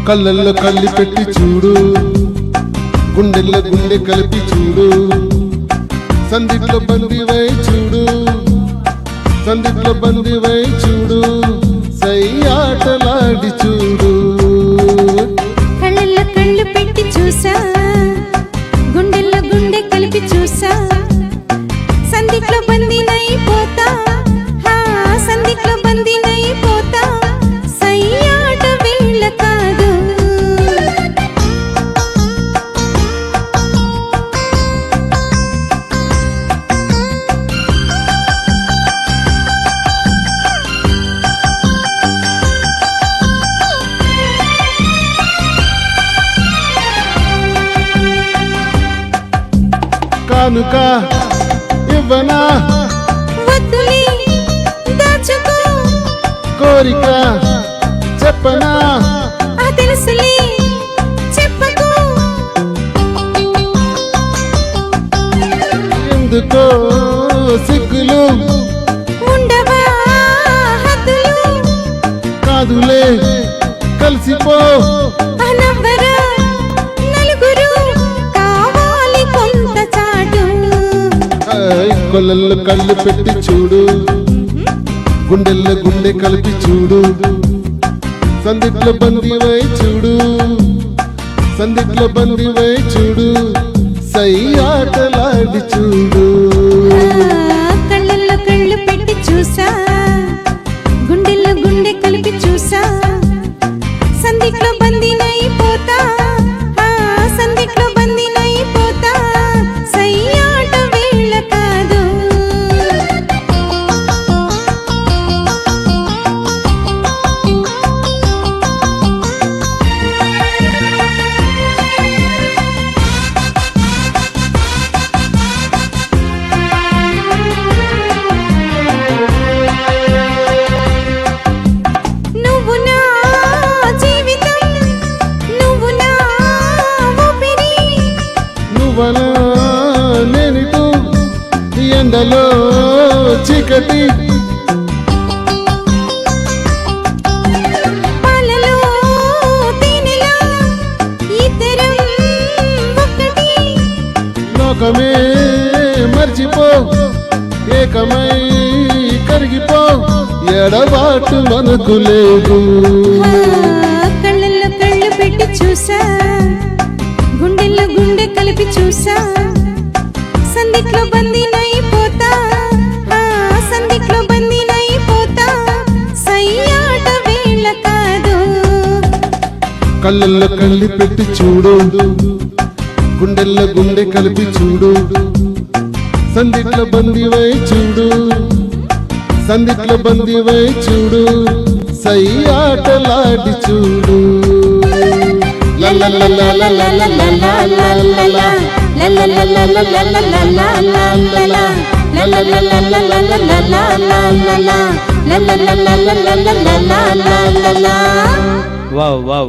కళ్ళల్లో కళ్ళి పెట్టి చూడు, గుండెల్లో గుండె కలిపి చూడు, సందిట్లో బందివై చూడు, సందిట్లో బందివై చూడు, సై ఆటలాడి చూడు. కళ్ళల్లో కళ్ళు పెట్టి చూసా, గుండెల్లో గుండె కలిపి చూసా, సందిట్లో బందినైపోతా, సందిట్లో బందినైపోతా, సై ఆట వీళ్ళ కాదు. కానుక ఇవ్వనా, వద్దులే దాచుకో, కోరిక చెప్పనా, తెలుసులే చెప్పకు, ఎందుకో సిగ్గులు ఉండవా హద్దులు, కాదులే కలిసిపో, అనవ్వరా నలుగురు, కావాలి కొంత చాటు. కొల్లల్లో కళ్ళు పెట్టి చూడు, గుండెల్లో గుండె కలిపి చూడు, సందిట్లో బందివై చూడు, సందిట్లో బందివై చూడు, సై ఆటలాడి చూడు. కళ్ళల్లో కళ్ళు పెట్టి చూసా, గుండెల్లో గుండె కలిపి చూసా, సందిట్లో బందినైపోతా, సందిట్లో బందినైపోతా, సై ఆట వీళ్ళ కాదు. నువ్వు నా జీవితం, నువ్వు నా ఊపిరి, నువ్వనా నేనిటు, ఎండలో చీకటి, పాలలో తేనెలా, ఇద్దరం ఒక్కటి, లోకమే మర్చిపో, ఏకమై కరిగిపో, ఎడబాటు మనకు లేదు. కళ్ళల్లో కళ్ళు పెట్టి చూసా, గుండెల్లో గుండె కలిపి చూసా, సందిట్లో బందినైపోతా, సందిట్లో బందినైపోతా, సై ఆట వీళ్ళ కాదు. కళ్ళల్లో కళ్ళి పెట్టి చూడు, గుండెల్లో గుండె కలిపి చూడు, సందిట్లో బందివై చూడు, సందిట్లో బందివై చూడు, సై ఆటలాడి చూడు. Wow wow.